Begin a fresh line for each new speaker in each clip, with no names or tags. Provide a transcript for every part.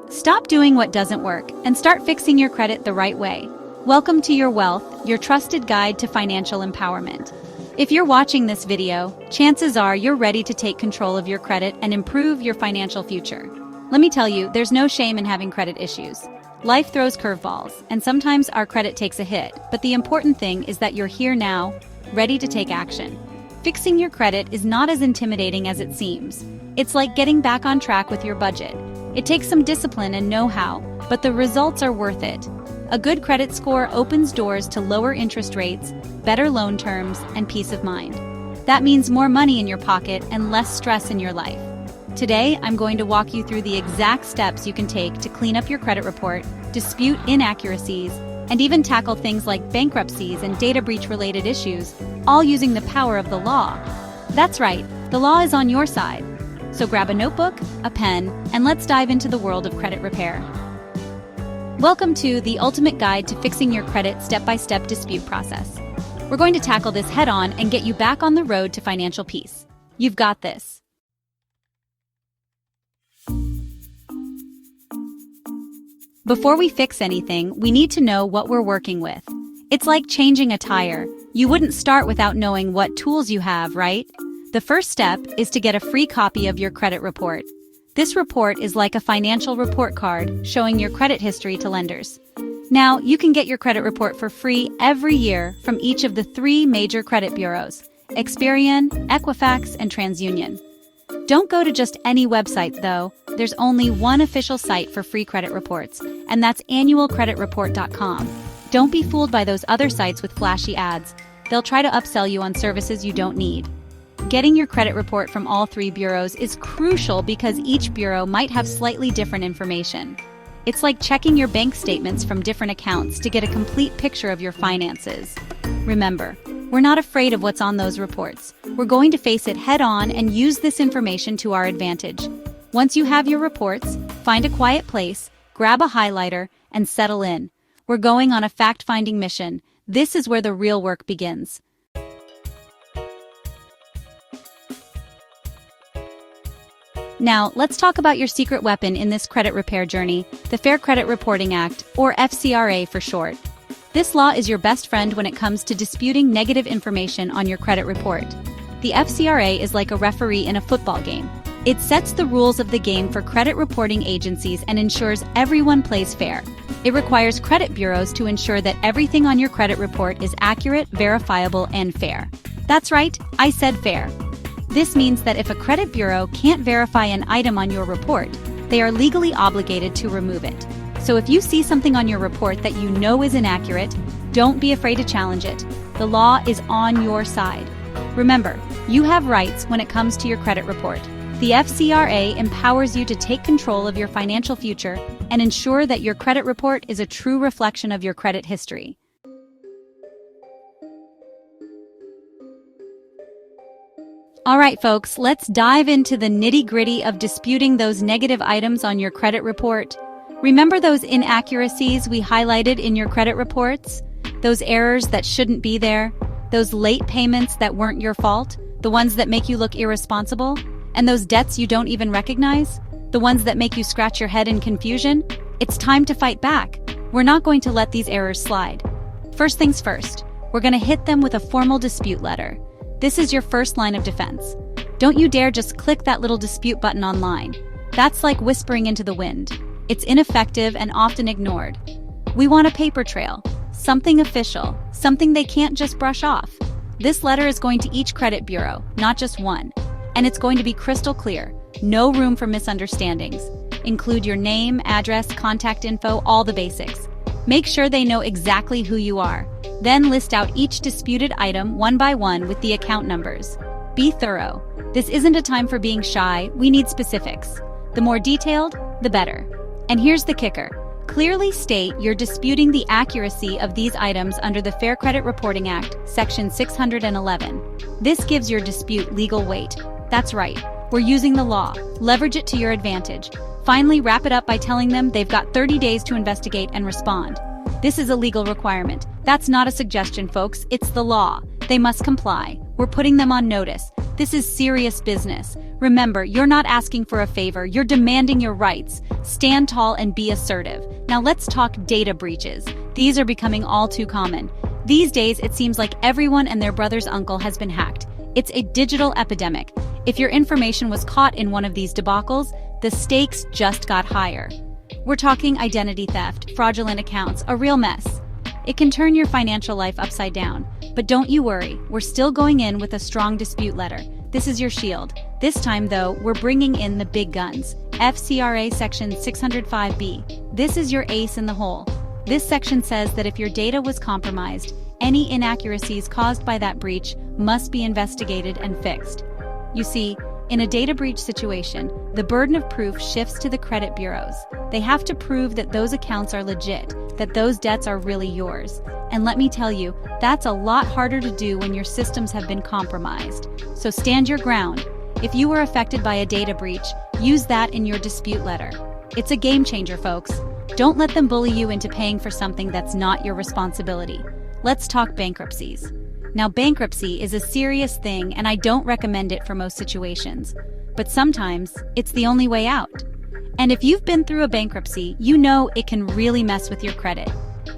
Stop doing what doesn't work and start fixing your credit the right way. Welcome to Your Wealth, your trusted guide to financial empowerment. If you're watching this video, chances are you're ready to take control of your credit and improve your financial future. Let me tell you, there's no shame in having credit issues. Life throws curveballs, and sometimes our credit takes a hit, but the important thing is that you're here now, ready to take action. Fixing your credit is not as intimidating as it seems. It's like getting back on track with your budget. It takes some discipline and know-how, but the results are worth it. A good credit score opens doors to lower interest rates, better loan terms, and peace of mind. That means more money in your pocket and less stress in your life. Today, I'm going to walk you through the exact steps you can take to clean up your credit report, dispute inaccuracies, and even tackle things like bankruptcies and data breach-related issues, all using the power of the law. That's right, the law is on your side. So grab a notebook, a pen, and let's dive into the world of credit repair. Welcome to the ultimate guide to fixing your credit step-by-step dispute process. We're going to tackle this head-on and get you back on the road to financial peace. You've got this. Before we fix anything, we need to know what we're working with. It's like changing a tire. You wouldn't start without knowing what tools you have, right? The first step is to get a free copy of your credit report. This report is like a financial report card showing your credit history to lenders. Now, you can get your credit report for free every year from each of the 3 major credit bureaus: Experian, Equifax, and TransUnion. Don't go to just any website, though. There's only one official site for free credit reports, and that's annualcreditreport.com. Don't be fooled by those other sites with flashy ads. They'll try to upsell you on services you don't need. Getting your credit report from all 3 bureaus is crucial because each bureau might have slightly different information. It's like checking your bank statements from different accounts to get a complete picture of your finances. Remember, we're not afraid of what's on those reports. We're going to face it head-on and use this information to our advantage. Once you have your reports, find a quiet place, grab a highlighter, and settle in. We're going on a fact-finding mission. This is where the real work begins. Now, let's talk about your secret weapon in this credit repair journey, the Fair Credit Reporting Act, or FCRA for short. This law is your best friend when it comes to disputing negative information on your credit report. The FCRA is like a referee in a football game. It sets the rules of the game for credit reporting agencies and ensures everyone plays fair. It requires credit bureaus to ensure that everything on your credit report is accurate, verifiable, and fair. That's right, I said fair. This means that if a credit bureau can't verify an item on your report, they are legally obligated to remove it. So if you see something on your report that you know is inaccurate, don't be afraid to challenge it. The law is on your side. Remember, you have rights when it comes to your credit report. The FCRA empowers you to take control of your financial future and ensure that your credit report is a true reflection of your credit history. All right, folks, let's dive into the nitty-gritty of disputing those negative items on your credit report. Remember those inaccuracies we highlighted in your credit reports? Those errors that shouldn't be there? Those late payments that weren't your fault? The ones that make you look irresponsible? And those debts you don't even recognize? The ones that make you scratch your head in confusion? It's time to fight back. We're not going to let these errors slide. First things first, we're going to hit them with a formal dispute letter. This is your first line of defense. Don't you dare just click that little dispute button online. That's like whispering into the wind. It's ineffective and often ignored. We want a paper trail, something official, something they can't just brush off. This letter is going to each credit bureau, not just one. And it's going to be crystal clear. No room for misunderstandings. Include your name, address, contact info, all the basics. Make sure they know exactly who you are. Then list out each disputed item one by one with the account numbers. Be thorough. This isn't a time for being shy. We need specifics. The more detailed, the better. And here's the kicker. Clearly state you're disputing the accuracy of these items under the Fair Credit Reporting Act, Section 611. This gives your dispute legal weight. That's right. We're using the law. Leverage it to your advantage. Finally, wrap it up by telling them they've got 30 days to investigate and respond. This is a legal requirement. That's not a suggestion, folks. It's the law. They must comply. We're putting them on notice. This is serious business. Remember, you're not asking for a favor, you're demanding your rights. Stand tall and be assertive. Now let's talk data breaches. These are becoming all too common. These days, it seems like everyone and their brother's uncle has been hacked. It's a digital epidemic. If your information was caught in one of these debacles, the stakes just got higher. We're talking identity theft, fraudulent accounts, a real mess. It can turn your financial life upside down. But don't you worry, we're still going in with a strong dispute letter. This is your shield. This time, though, we're bringing in the big guns. FCRA Section 605B. This is your ace in the hole. This section says that if your data was compromised, any inaccuracies caused by that breach must be investigated and fixed. You see, in a data breach situation, the burden of proof shifts to the credit bureaus. They have to prove that those accounts are legit, that those debts are really yours. And let me tell you, that's a lot harder to do when your systems have been compromised. So stand your ground. If you were affected by a data breach, use that in your dispute letter. It's a game changer, folks. Don't let them bully you into paying for something that's not your responsibility. Let's talk bankruptcies. Now, bankruptcy is a serious thing, and I don't recommend it for most situations. But sometimes, it's the only way out. And if you've been through a bankruptcy, you know it can really mess with your credit.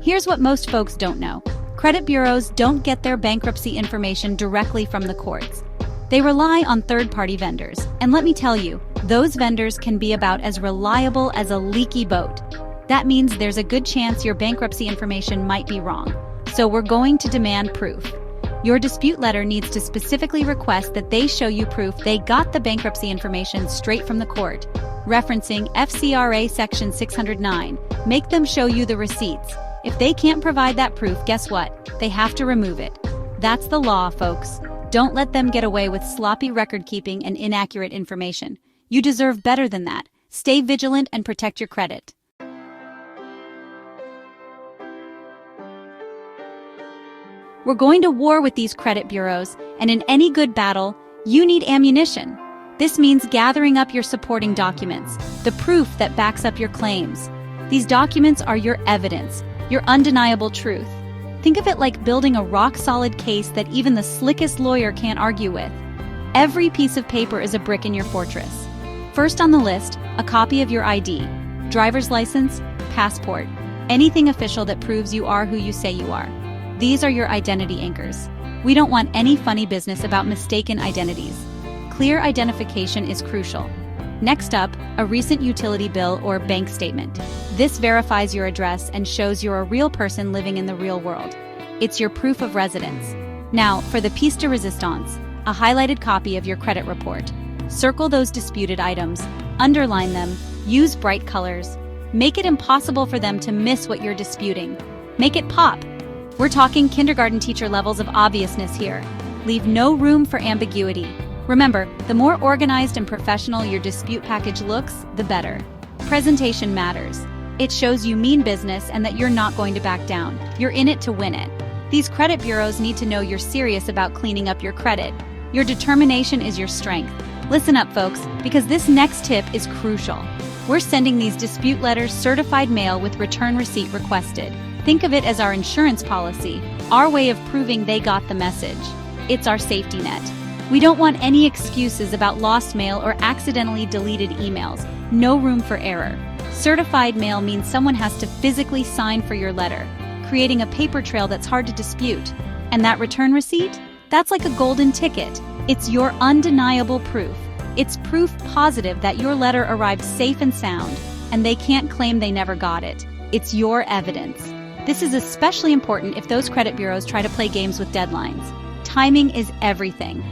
Here's what most folks don't know. Credit bureaus don't get their bankruptcy information directly from the courts. They rely on third-party vendors. And let me tell you, those vendors can be about as reliable as a leaky boat. That means there's a good chance your bankruptcy information might be wrong. So we're going to demand proof. Your dispute letter needs to specifically request that they show you proof they got the bankruptcy information straight from the court. Referencing FCRA Section 609, make them show you the receipts. If they can't provide that proof, guess what? They have to remove it. That's the law, folks. Don't let them get away with sloppy record-keeping and inaccurate information. You deserve better than that. Stay vigilant and protect your credit. We're going to war with these credit bureaus, and in any good battle, you need ammunition. This means gathering up your supporting documents, the proof that backs up your claims. These documents are your evidence, your undeniable truth. Think of it like building a rock-solid case that even the slickest lawyer can't argue with. Every piece of paper is a brick in your fortress. First on the list, a copy of your ID, driver's license, passport, anything official that proves you are who you say you are. These are your identity anchors. We don't want any funny business about mistaken identities. Clear identification is crucial. Next up, a recent utility bill or bank statement. This verifies your address and shows you're a real person living in the real world. It's your proof of residence. Now, for the piece de resistance, a highlighted copy of your credit report. Circle those disputed items, underline them, use bright colors. Make it impossible for them to miss what you're disputing. Make it pop. We're talking kindergarten teacher levels of obviousness here. Leave no room for ambiguity. Remember, the more organized and professional your dispute package looks, the better. Presentation matters. It shows you mean business and that you're not going to back down. You're in it to win it. These credit bureaus need to know you're serious about cleaning up your credit. Your determination is your strength. Listen up, folks, because this next tip is crucial. We're sending these dispute letters certified mail with return receipt requested. Think of it as our insurance policy, our way of proving they got the message. It's our safety net. We don't want any excuses about lost mail or accidentally deleted emails. No room for error. Certified mail means someone has to physically sign for your letter, creating a paper trail that's hard to dispute. And that return receipt? That's like a golden ticket. It's your undeniable proof. It's proof positive that your letter arrived safe and sound, and they can't claim they never got it. It's your evidence. This is especially important if those credit bureaus try to play games with deadlines. Timing is everything.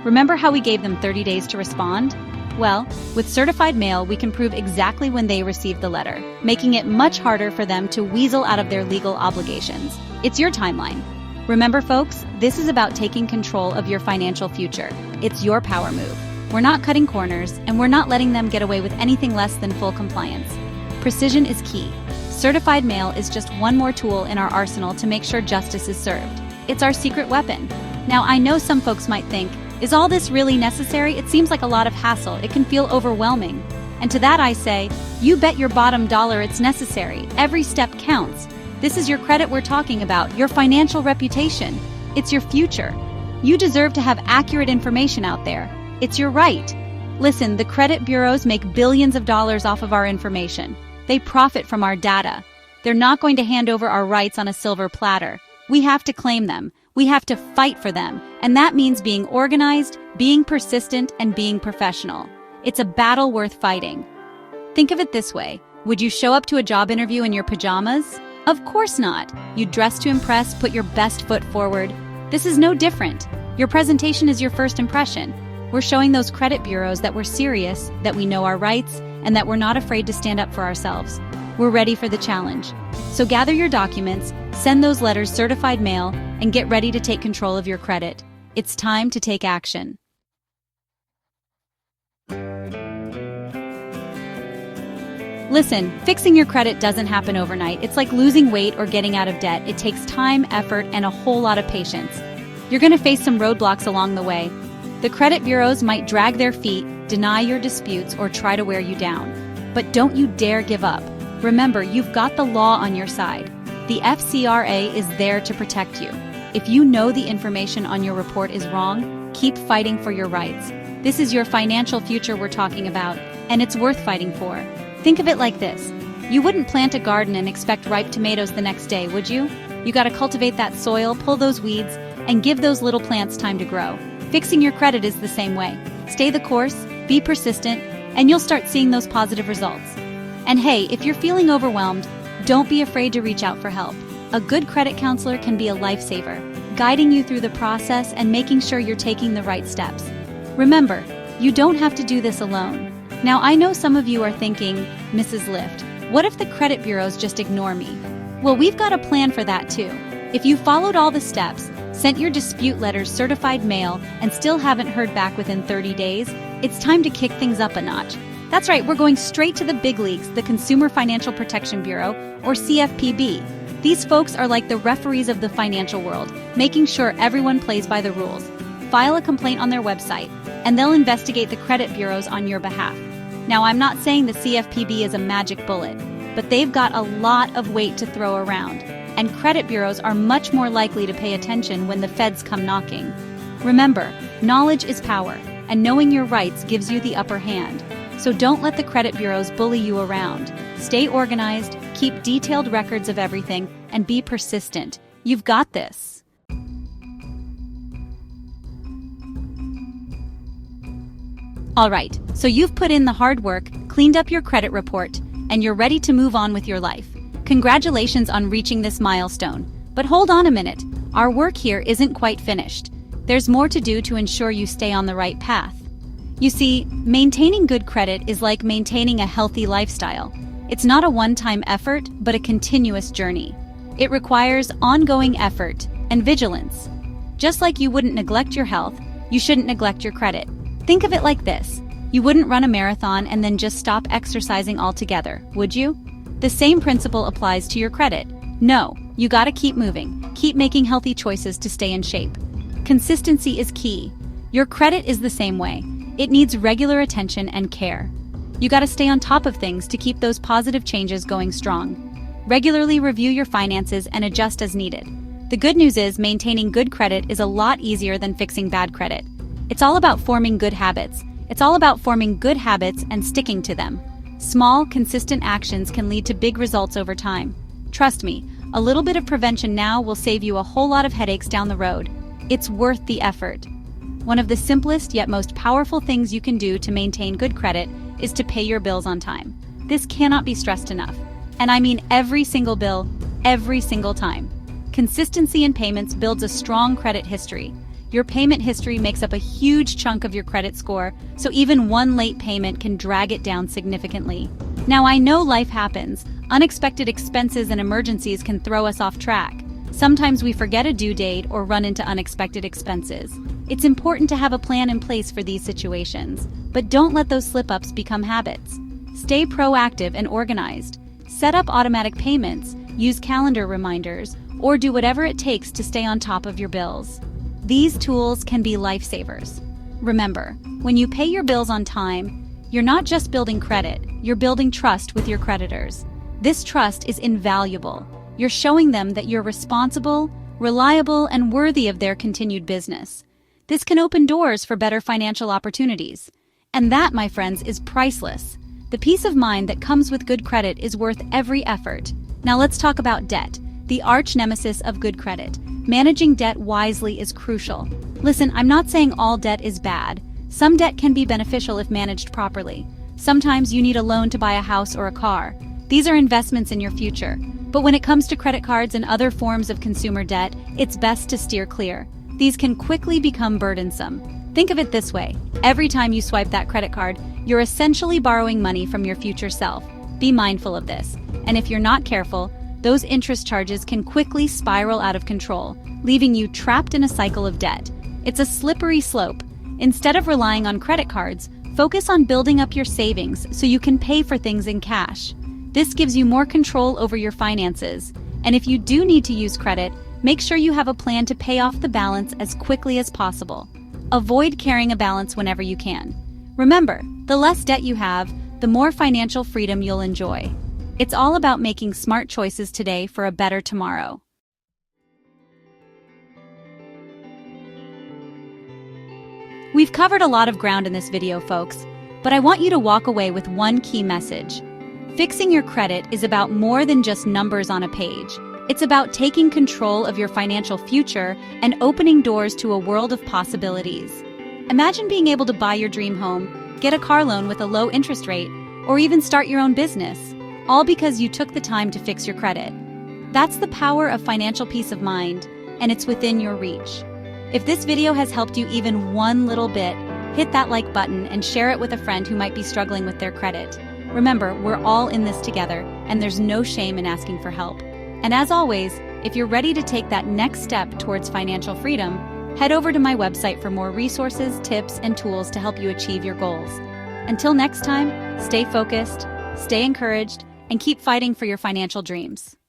Remember how we gave them 30 days to respond? Well, with certified mail, we can prove exactly when they received the letter, making it much harder for them to weasel out of their legal obligations. It's your timeline. Remember, folks, this is about taking control of your financial future. It's your power move. We're not cutting corners, and we're not letting them get away with anything less than full compliance. Precision is key. Certified mail is just one more tool in our arsenal to make sure justice is served. It's our secret weapon. Now, I know some folks might think, is all this really necessary? It seems like a lot of hassle. It can feel overwhelming. And to that I say, you bet your bottom dollar it's necessary. Every step counts. This is your credit we're talking about, your financial reputation. It's your future. You deserve to have accurate information out there. It's your right. Listen, the credit bureaus make billions of dollars off of our information. They profit from our data. They're not going to hand over our rights on a silver platter. We have to claim them. We have to fight for them. And that means being organized, being persistent, and being professional. It's a battle worth fighting. Think of it this way. Would you show up to a job interview in your pajamas? Of course not. You dress to impress, put your best foot forward. This is no different. Your presentation is your first impression. We're showing those credit bureaus that we're serious, that we know our rights, and that we're not afraid to stand up for ourselves. We're ready for the challenge. So gather your documents, send those letters certified mail, and get ready to take control of your credit. It's time to take action. Listen, fixing your credit doesn't happen overnight. It's like losing weight or getting out of debt. It takes time, effort, and a whole lot of patience. You're going to face some roadblocks along the way. The credit bureaus might drag their feet, deny your disputes, or try to wear you down. But don't you dare give up. Remember, you've got the law on your side. The FCRA is there to protect you. If you know the information on your report is wrong, keep fighting for your rights. This is your financial future we're talking about, and it's worth fighting for. Think of it like this. You wouldn't plant a garden and expect ripe tomatoes the next day, would you? You gotta cultivate that soil, pull those weeds, and give those little plants time to grow. Fixing your credit is the same way. Stay the course, be persistent, and you'll start seeing those positive results. And hey, if you're feeling overwhelmed, don't be afraid to reach out for help. A good credit counselor can be a lifesaver, guiding you through the process and making sure you're taking the right steps. Remember, you don't have to do this alone. Now, I know some of you are thinking, Mrs. Lift, what if the credit bureaus just ignore me? Well, we've got a plan for that too. If you followed all the steps, sent your dispute letters certified mail, and still haven't heard back within 30 days, it's time to kick things up a notch. That's right, we're going straight to the big leagues, the Consumer Financial Protection Bureau, or CFPB. These folks are like the referees of the financial world, making sure everyone plays by the rules. File a complaint on their website, and they'll investigate the credit bureaus on your behalf. Now, I'm not saying the CFPB is a magic bullet, but they've got a lot of weight to throw around, and credit bureaus are much more likely to pay attention when the feds come knocking. Remember, knowledge is power, and knowing your rights gives you the upper hand. So don't let the credit bureaus bully you around. Stay organized, keep detailed records of everything, and be persistent. You've got this. All right, so you've put in the hard work, cleaned up your credit report, and you're ready to move on with your life. Congratulations on reaching this milestone. But hold on a minute. Our work here isn't quite finished. There's more to do to ensure you stay on the right path. You see, maintaining good credit is like maintaining a healthy lifestyle. It's not a one-time effort, but a continuous journey. It requires ongoing effort and vigilance. Just like you wouldn't neglect your health, you shouldn't neglect your credit. Think of it like this. You wouldn't run a marathon and then just stop exercising altogether, would you? The same principle applies to your credit. No, you gotta keep moving. Keep making healthy choices to stay in shape. Consistency is key. Your credit is the same way. It needs regular attention and care. You gotta stay on top of things to keep those positive changes going strong. Regularly review your finances and adjust as needed. The good news is maintaining good credit is a lot easier than fixing bad credit. It's all about forming good habits. It's all about forming good habits and sticking to them. Small, consistent actions can lead to big results over time. Trust me, a little bit of prevention now will save you a whole lot of headaches down the road. It's worth the effort. One of the simplest yet most powerful things you can do to maintain good credit is to pay your bills on time. This cannot be stressed enough. And I mean every single bill, every single time. Consistency in payments builds a strong credit history. Your payment history makes up a huge chunk of your credit score, so even one late payment can drag it down significantly. Now, I know life happens. Unexpected expenses and emergencies can throw us off track. Sometimes we forget a due date or run into unexpected expenses. It's important to have a plan in place for these situations, but don't let those slip-ups become habits. Stay proactive and organized. Set up automatic payments, use calendar reminders, or do whatever it takes to stay on top of your bills. These tools can be lifesavers. Remember, when you pay your bills on time, you're not just building credit, you're building trust with your creditors. This trust is invaluable. You're showing them that you're responsible, reliable, and worthy of their continued business. This can open doors for better financial opportunities. And that, my friends, is priceless. The peace of mind that comes with good credit is worth every effort. Now let's talk about debt, the arch nemesis of good credit. Managing debt wisely is crucial. Listen, I'm not saying all debt is bad. Some debt can be beneficial if managed properly. Sometimes you need a loan to buy a house or a car. These are investments in your future. But when it comes to credit cards and other forms of consumer debt, it's best to steer clear. These can quickly become burdensome. Think of it this way. Every time you swipe that credit card, you're essentially borrowing money from your future self. Be mindful of this. And if you're not careful, those interest charges can quickly spiral out of control, leaving you trapped in a cycle of debt. It's a slippery slope. Instead of relying on credit cards, focus on building up your savings so you can pay for things in cash. This gives you more control over your finances. And if you do need to use credit, make sure you have a plan to pay off the balance as quickly as possible. Avoid carrying a balance whenever you can. Remember, the less debt you have, the more financial freedom you'll enjoy. It's all about making smart choices today for a better tomorrow. We've covered a lot of ground in this video, folks, but I want you to walk away with one key message. Fixing your credit is about more than just numbers on a page. It's about taking control of your financial future and opening doors to a world of possibilities. Imagine being able to buy your dream home, get a car loan with a low interest rate, or even start your own business, all because you took the time to fix your credit. That's the power of financial peace of mind, and it's within your reach. If this video has helped you even one little bit, hit that like button and share it with a friend who might be struggling with their credit. Remember, we're all in this together, and there's no shame in asking for help. And as always, if you're ready to take that next step towards financial freedom, head over to my website for more resources, tips, and tools to help you achieve your goals. Until next time, stay focused, stay encouraged, and keep fighting for your financial dreams.